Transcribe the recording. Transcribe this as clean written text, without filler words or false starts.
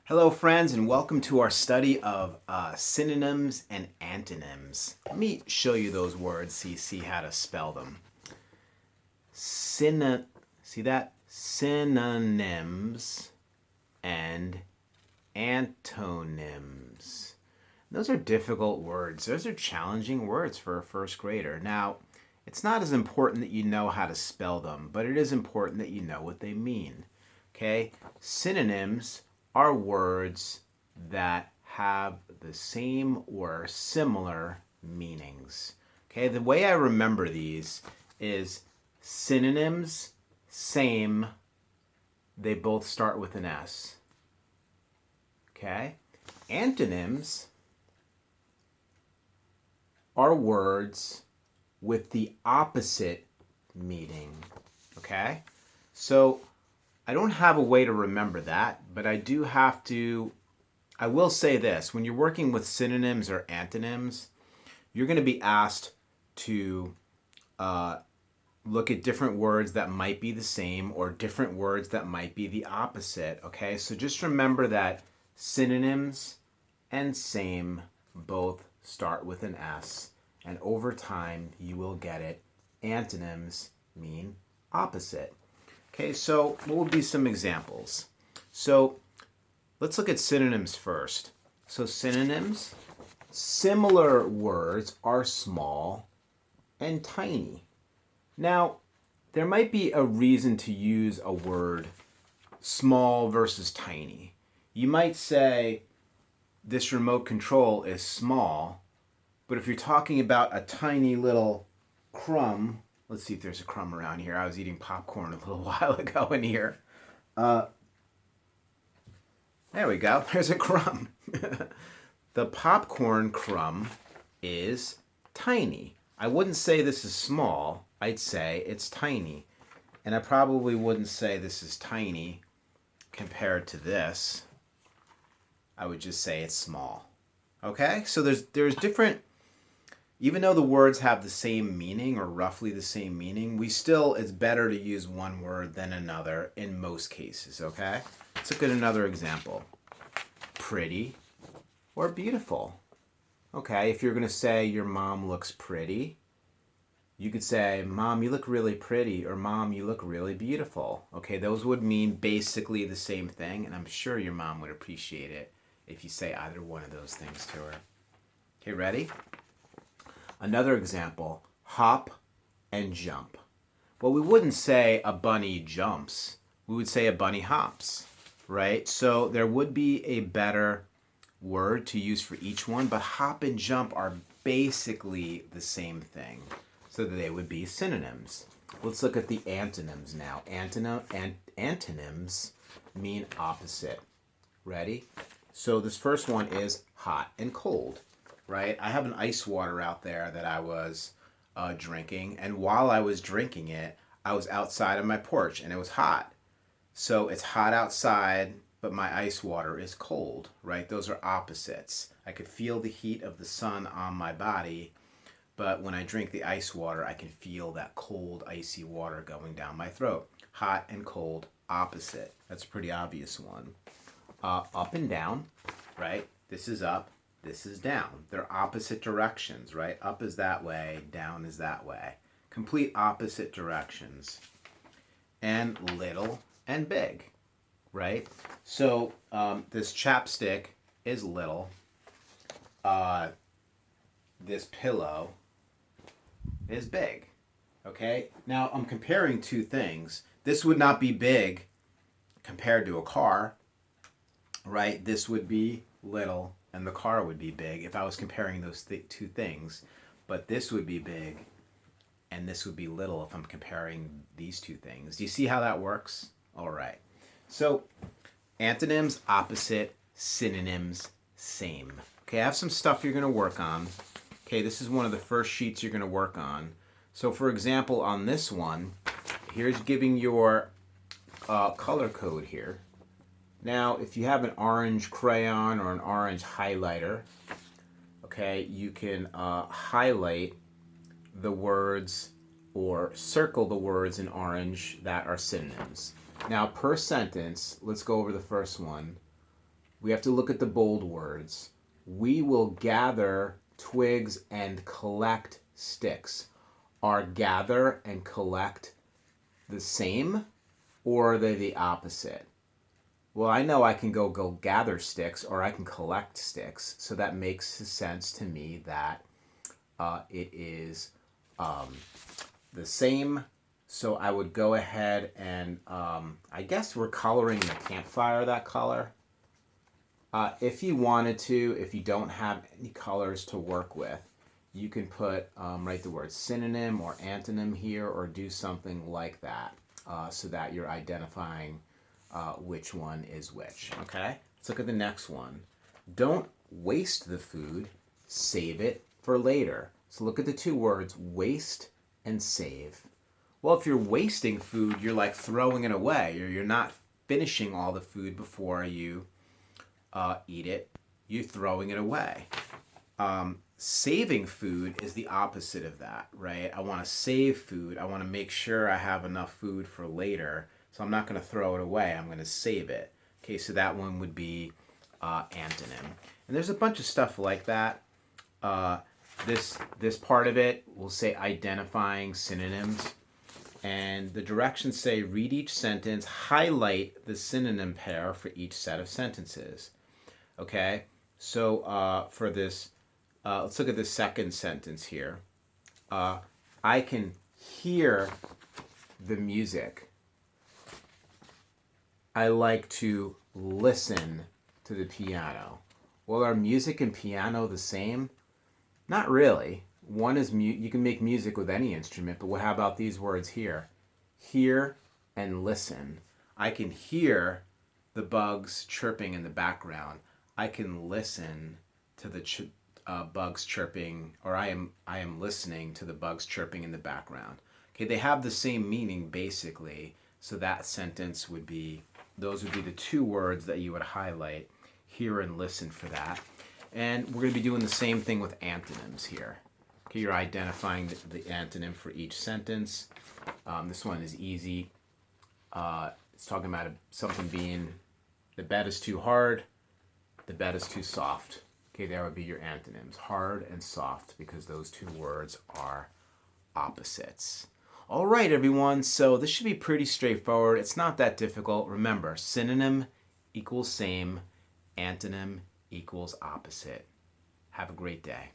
Hello, friends, and welcome to our study of synonyms and antonyms. Let me show you those words so you see how to spell them. See that? Synonyms and antonyms. Those are difficult words. Those are challenging words for a first grader. Now, it's not as important that you know how to spell them, but it is important that you know what they mean. Okay? Synonyms are words that have the same or similar meanings. Okay, the way I remember these is synonyms, same, they both start with an S. Okay, antonyms are words with the opposite meaning. Okay, so I don't have a way to remember that, but I will say this. When you're working with synonyms or antonyms, you're going to be asked to look at different words that might be the same or different words that might be the opposite, okay? So just remember that synonyms and same both start with an S, and over time you will get it. Antonyms mean opposite. Okay, so what would be some examples? So let's look at synonyms first. So synonyms, similar words are small and tiny. Now, there might be a reason to use a word small versus tiny. You might say this remote control is small, but if you're talking about a tiny little crumb, let's see if there's a crumb around here. I was eating popcorn a little while ago in here. There we go. There's a crumb. The popcorn crumb is tiny. I wouldn't say this is small. I'd say it's tiny. And I probably wouldn't say this is tiny compared to this. I would just say it's small. Okay? So there's different. Even though the words have the same meaning or roughly the same meaning, it's better to use one word than another in most cases, okay? Let's look at another example. Pretty or beautiful. Okay, if you're going to say your mom looks pretty, you could say, Mom, you look really pretty, or Mom, you look really beautiful. Okay, those would mean basically the same thing, and I'm sure your mom would appreciate it if you say either one of those things to her. Okay, ready? Another example, hop and jump. Well, we wouldn't say a bunny jumps. We would say a bunny hops, right? So there would be a better word to use for each one, but hop and jump are basically the same thing. So they would be synonyms. Let's look at the antonyms now. Antonyms mean opposite. Ready? So this first one is hot and cold. Right? I have an ice water out there that I was drinking, and while I was drinking it, I was outside on my porch, and it was hot. So it's hot outside, but my ice water is cold, right? Those are opposites. I could feel the heat of the sun on my body, but when I drink the ice water, I can feel that cold, icy water going down my throat. Hot and cold, opposite. That's a pretty obvious one. Up and down, right? This is up. This is down. They're opposite directions, right? Up is that way, down is that way. Complete opposite directions. And little and big, right? So this chapstick is little. This pillow is big, okay? Now I'm comparing two things. This would not be big compared to a car, right? This would be little and the car would be big if I was comparing those two things. But this would be big and this would be little if I'm comparing these two things. Do you see how that works? All right. So antonyms, opposite, synonyms, same. Okay, I have some stuff you're going to work on. Okay, this is one of the first sheets you're going to work on. So for example, on this one, here's giving your color code here. Now, if you have an orange crayon or an orange highlighter, okay, you can highlight the words or circle the words in orange that are synonyms. Now, per sentence, let's go over the first one. We have to look at the bold words. We will gather twigs and collect sticks. Are gather and collect the same, or are they the opposite? Well, I know I can go gather sticks, or I can collect sticks. So that makes sense to me that it is the same. So I would go ahead and I guess we're coloring the campfire that color. If you wanted to, if you don't have any colors to work with, you can put, write the word synonym or antonym here, or do something like that, so that you're identifying which one is which. Okay, let's look at the next one. Don't waste the food, save it for later. So look at the two words, waste and save. Well, if you're wasting food, you're like throwing it away, or you're not finishing all the food before you eat it. You're throwing it away. Saving food is the opposite of that, right? I want to save food. I want to make sure I have enough food for later. So I'm not going to throw it away. I'm going to save it. Okay, so that one would be antonym. And there's a bunch of stuff like that. This part of it will say identifying synonyms. And the directions say read each sentence, highlight the synonym pair for each set of sentences. Okay, so for this, let's look at the second sentence here. I can hear the music. I like to listen to the piano. Well, are music and piano the same? Not really. One is you can make music with any instrument, but how about these words here? Hear and listen. I can hear the bugs chirping in the background. I can listen to the bugs chirping, or I am listening to the bugs chirping in the background. Okay, they have the same meaning basically. So that sentence would be, those would be the two words that you would highlight, hear and listen for that. And we're going to be doing the same thing with antonyms here. Okay, you're identifying the antonym for each sentence. This one is easy. It's talking about something being, the bed is too hard, the bed is too soft. Okay, there would be your antonyms, hard and soft, because those two words are opposites. All right, everyone, so this should be pretty straightforward. It's not that difficult. Remember, synonym equals same, antonym equals opposite. Have a great day.